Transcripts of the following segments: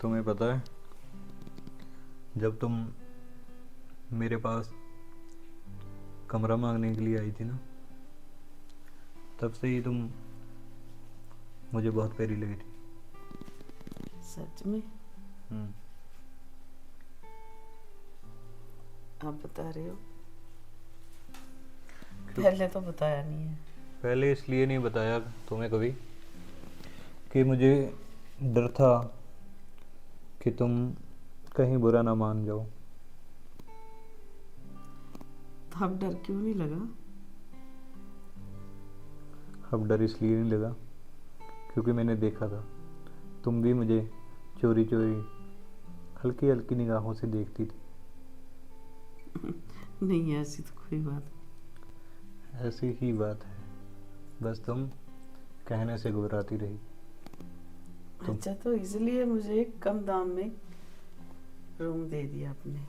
तुम्हें पता है, जब तुम मेरे पास कमरा मांगने के लिए आई थी ना, तब से ही तुम मुझे बहुत प्यारी लगी थी। सच में? हम्म। आप बता रहे हो? क्यों? पहले तो बताया नहीं है। पहले इसलिए नहीं बताया तुम्हें कभी कि मुझे डर था कि तुम कहीं बुरा ना मान जाओ। तो अब डर क्यों नहीं लगा? अब डर इसलिए नहीं लगा क्योंकि मैंने देखा था तुम भी मुझे चोरी चोरी हल्की हल्की निगाहों से देखती थी। नहीं, ऐसी तो कोई बात ऐसी ही बात है, बस तुम कहने से घबराती रही। नहीं। तुम अच्छा, तो इसलिए मुझे कम दाम में रूम दे दिया आपने?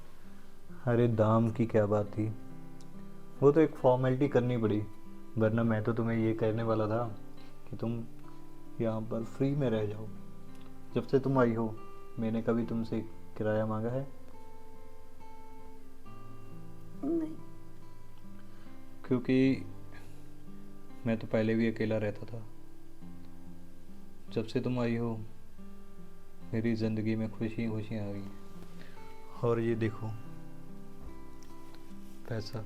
अरे दाम की क्या बात थी, वो तो एक फॉर्मेलिटी करनी पड़ी, वरना मैं तो तुम्हें ये कहने वाला था कि तुम यहाँ पर फ्री में रह जाओ। जब से तुम आई हो मैंने कभी तुमसे किराया मांगा है? नहीं। क्योंकि मैं तो पहले भी अकेला रहता था। जब से तुम आई हो मेरी ज़िंदगी में खुशी खुशियाँ आ गई। और ये देखो पैसा,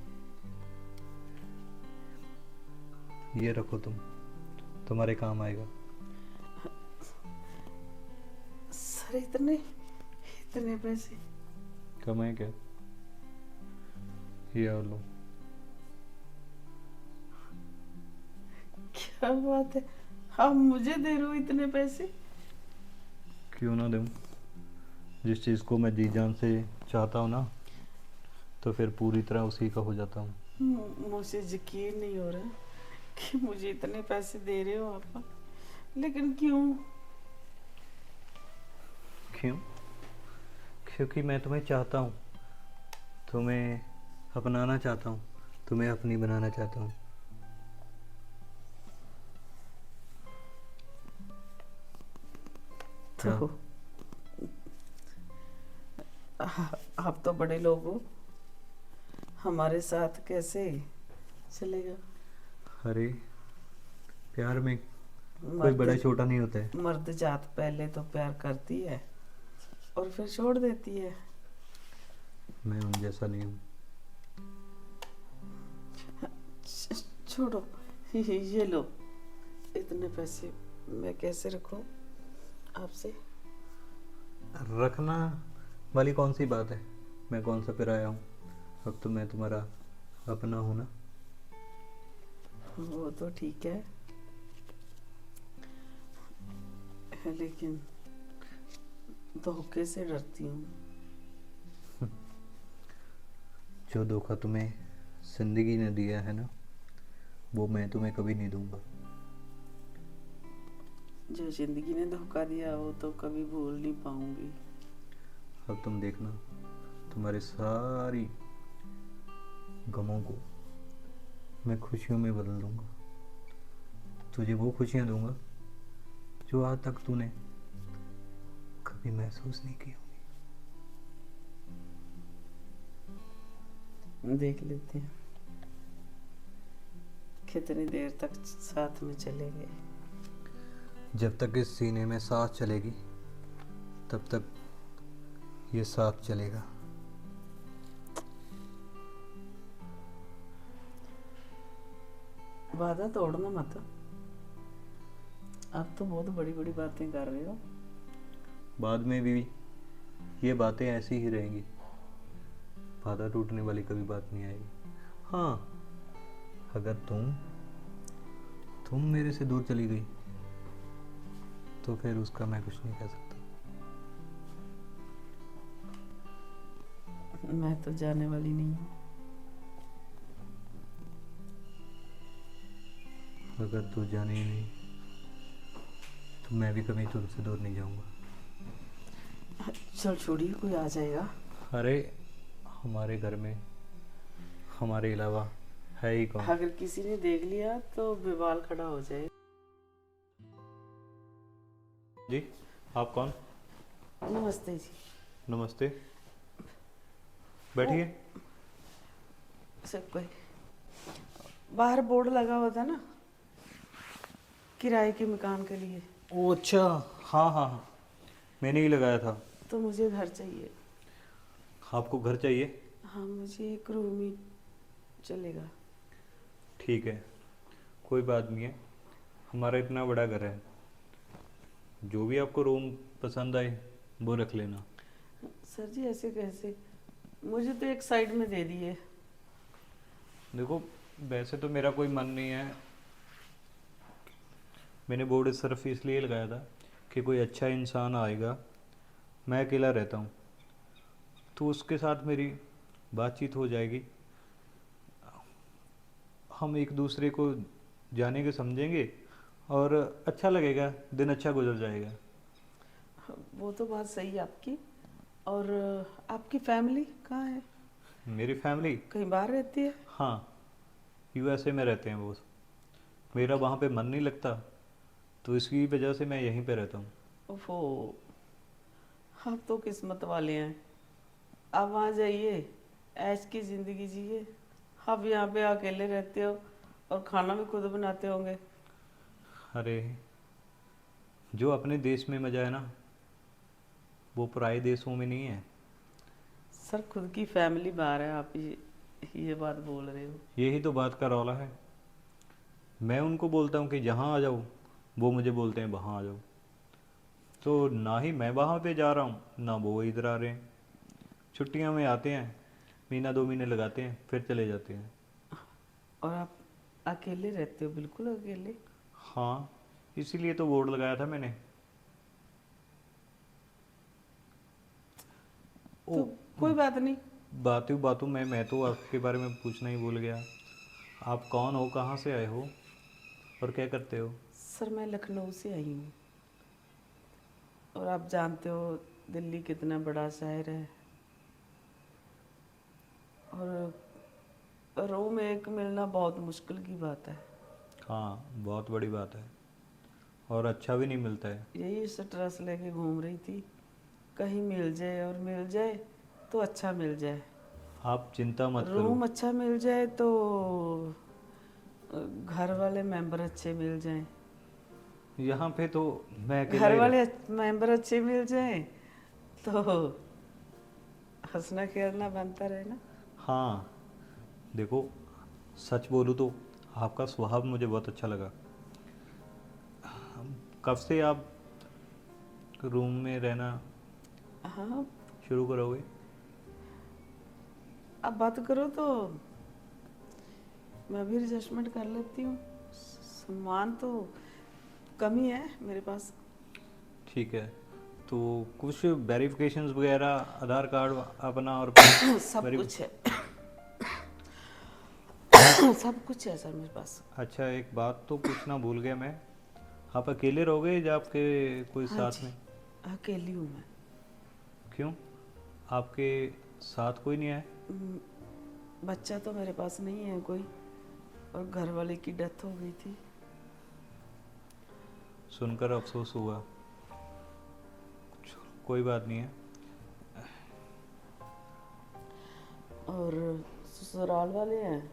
ये रखो तुम्हारे काम आएगा। सर, इतने इतने पैसे? कम है क्या? ये और लो। क्या बात है, आप मुझे दे रहे हो इतने पैसे? क्यों ना दूँ, जिस चीज़ को मैं जी जान से चाहता हूँ ना, तो फिर पूरी तरह उसी का हो जाता हूँ। मुझे यकीन नहीं हो रहा कि मुझे इतने पैसे दे रहे हो आप, लेकिन क्यों? क्यों? क्योंकि मैं तुम्हें चाहता हूँ, तुम्हें अपनाना चाहता हूँ, तुम्हें अपनी बनाना चाहता हूँ। क्या? तो आप तो बड़े लोग हो, हमारे साथ कैसे चलेगा? अरे प्यार में कोई मर्द बड़ा छोटा नहीं होता है। मर्द जात पहले तो प्यार करती है और फिर छोड़ देती है। मैं उन जैसा नहीं हूँ। छोड़ो, ये लो, इतने पैसे मैं कैसे रखूं आपसे? रखना वाली कौन सी बात है, मैं कौन सा फिर आया हूँ, अब तो मैं तुम्हारा अपना हूँ ना। वो तो ठीक है, लेकिन धोखे से डरती हूँ। जो धोखा तुम्हें जिंदगी ने दिया है ना, वो मैं तुम्हें कभी नहीं दूंगा। जो जिंदगी ने धोखा दिया वो तो कभी भूल नहीं पाऊंगी। अब तुम देखना, तुम्हारे सारी गमों को मैं खुशियों में बदल दूंगा। तुझे वो खुशियाँ दूंगा जो आज तक तूने कभी महसूस नहीं की होगी। देख लेते हैं कितनी देर तक साथ में चलेंगे। जब तक इस सीने में सांस चलेगी तब तक ये साथ चलेगा। वादा तोड़ना मत, आप तो बहुत बड़ी बड़ी बातें कर रहे हो। बाद में भी ये बातें ऐसी ही रहेंगी, वादा टूटने वाली कभी बात नहीं आएगी। हाँ, अगर तुम मेरे से दूर चली गई तो फिर उसका मैं कुछ नहीं कह सकता। मैं तो जाने वाली नहीं हूँ। अगर तू जाने ही नहीं तो मैं भी कभी तुझसे दूर नहीं जाऊंगा। चल छोड़िए, कोई आ जाएगा। अरे हमारे घर में हमारे अलावा है ही कौन? अगर किसी ने देख लिया तो बेवाल खड़ा हो जाए। जी, आप कौन? नमस्ते जी। नमस्ते, बैठिए। सब कोई बाहर बोर्ड लगा हुआ था ना, किराए के मकान के लिए, ओ अच्छा, हाँ हाँ हाँ, मैंने ही लगाया था। तो मुझे घर चाहिए। आपको घर चाहिए? हाँ, मुझे एक रूम ही चलेगा। ठीक है, कोई बात नहीं है। हमारा इतना बड़ा घर है, जो भी आपको रूम पसंद आए वो रख लेना। सर जी ऐसे कैसे, मुझे तो एक साइड में दे दिए। देखो, वैसे तो मेरा कोई मन नहीं है। मैंने बोर्ड सिर्फ इसलिए लगाया था कि कोई अच्छा इंसान आएगा। मैं अकेला रहता हूँ, तो उसके साथ मेरी बातचीत हो जाएगी। हम एक दूसरे को जानेंगे, समझेंगे, और अच्छा लगेगा, दिन अच्छा गुजर जाएगा। वो तो बात सही है आपकी। और आपकी फैमिली कहाँ है? मेरी फैमिली, कहीं बाहर रहती है? हाँ, यूएसए में रहते हैं वो। मेरा वहाँ पे मन नहीं लगता, तो इसकी वजह से मैं यहीं पे रहता हूँ। ओफो, आप तो किस्मत वाले हैं। आप वहाँ जाइए, ऐश की ज़िंदगी जिए। आप यहाँ पे अकेले रहते हो और खाना भी खुद बनाते होंगे। अरे, जो अपने देश में मज़ा है ना, वो पराए देशों में नहीं है। सर खुद की फैमिली बाहर है, आप ये बात बोल रहे हो। यही तो बात का रौला है। मैं उनको बोलता हूँ कि यहाँ आ जाओ, वो मुझे बोलते हैं वहाँ आ जाओ। तो ना ही मैं वहाँ पे जा रहा हूँ, ना वो इधर आ रहे हैं। छुट्टियाँ में आते हैं, महीना 2 महीने लगाते हैं, फिर चले जाते हैं। और आप अकेले रहते हो, बिल्कुल अकेले? हाँ, इसीलिए तो बोर्ड लगाया था मैंने। ओ, तो कोई बात नहीं। बातों बातों में मैं तो आपके बारे में पूछना ही भूल गया। आप कौन हो, कहाँ से आए हो, और क्या करते हो? सर मैं लखनऊ से आई हूँ, और आप जानते हो दिल्ली कितना बड़ा शहर है, और रूम एक मिलना बहुत मुश्किल की बात है। हाँ, बहुत बड़ी बात है, और अच्छा भी नहीं मिलता है। यही स्ट्रेस लेके घूम रही थी, कहीं मिल जाए, और मिल जाए तो अच्छा मिल जाए। आप चिंता मत करो। रूम अच्छा मिल जाए तो घर वाले मेंबर अच्छे मिल जाएं। यहाँ पे तो मैं अकेला घर ही वाले रह। मेंबर अच्छे मिल जाएं तो हंसना खेलना बनता रहे ना। हाँ, देखो, सच बोलूँ तो आपका स्वभाव मुझे बहुत अच्छा लगा। कब से आप रूम में रहना हाँ, शुरू करोगे? अब बात करो तो मैं भी एडजस्टमेंट कर लेती हूँ। सामान तो कम ही है मेरे पास। ठीक है, तो कुछ वेरिफिकेशंस वगैरह, आधार कार्ड अपना और सब वेरी। कुछ है। सब कुछ है सर मेरे पास। अच्छा, एक बात तो पूछना भूल गया मैं। आप अकेले रहोगे या आपके कोई हाँ साथ जी, में? अकेली हूँ मैं। क्यों, आपके साथ कोई नहीं है? हम्म, बच्चा तो मेरे पास नहीं है कोई, और घर वाले की डेथ हो गई थी। सुनकर अफसोस हुआ। कोई बात नहीं है। और ससुराल वाले हैं,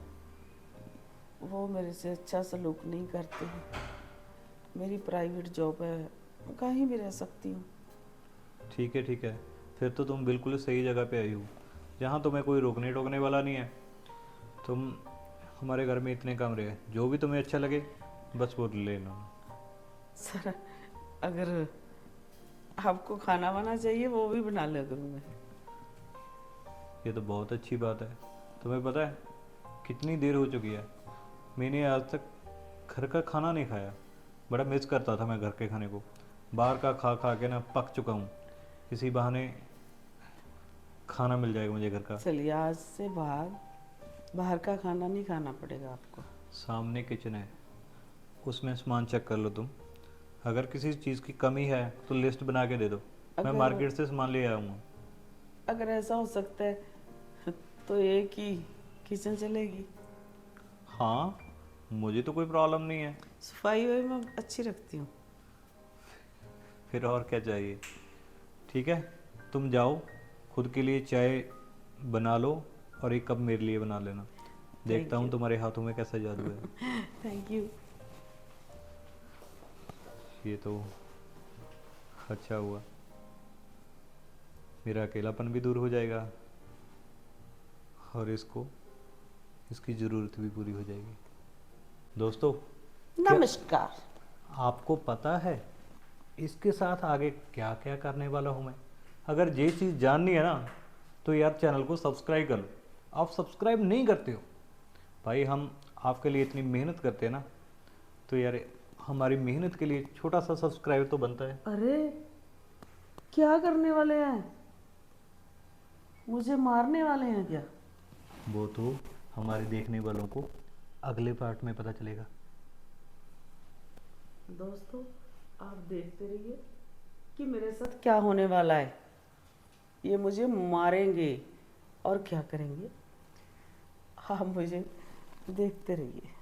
वो मेरे से अच्छा सलूक नहीं करते हैं। मेरी प्राइवेट जॉब है, कहीं भी रह सकती हूँ। ठीक है ठीक है, फिर तो तुम बिल्कुल सही जगह पे आई हो। यहाँ तुम्हें कोई रोकने टोकने वाला नहीं है। तुम, हमारे घर में इतने कमरे हैं, जो भी तुम्हें अच्छा लगे बस वो ले लेना। सर अगर आपको खाना वाना चाहिए वो भी बना लिया करूँ मैं। ये तो बहुत अच्छी बात है। तुम्हें पता है कितनी देर हो चुकी है, मैंने आज तक घर का खाना नहीं खाया। बड़ा मिस करता था मैं घर के खाने को। बाहर का खा खा के ना पक चुका हूँ। इसी बहाने खाना मिल जाएगा मुझे घर का। चलिए आज से बाहर का खाना नहीं खाना पड़ेगा आपको। सामने किचन है, उसमें सामान चेक कर लो तुम। अगर किसी चीज़ की कमी है तो लिस्ट बना के दे दो, मैं अगर मार्केट से सामान ले आऊँगा। अगर ऐसा हो सकता है तो एक ही किचन चलेगी। हाँ, मुझे तो कोई प्रॉब्लम नहीं है। सफाई वही मैं अच्छी रखती हूँ। फिर और क्या चाहिए। ठीक है, तुम जाओ, खुद के लिए चाय बना लो और एक कप मेरे लिए बना लेना। देखता हूँ you. तुम्हारे हाथों में कैसा जादू है। Thank you. ये तो अच्छा हुआ, मेरा अकेलापन भी दूर हो जाएगा और इसकी ज़रूरत भी पूरी हो जाएगी। दोस्तों, नमस्कार। आपको पता है इसके साथ आगे क्या क्या करने वाला हूँ मैं? अगर ये चीज़ जाननी है ना तो यार चैनल को सब्सक्राइब कर लो। आप सब्सक्राइब नहीं करते हो भाई, हम आपके लिए इतनी मेहनत करते हैं ना, तो यार हमारी मेहनत के लिए छोटा सा सब्सक्राइब तो बनता है। अरे क्या करने वाले हैं? मुझे मारने वाले हैं क्या? वो तो हमारे देखने वालों को अगले पार्ट में पता चलेगा। दोस्तों, आप देखते रहिए कि मेरे साथ क्या होने वाला है। ये मुझे मारेंगे और क्या करेंगे, आप मुझे देखते रहिए।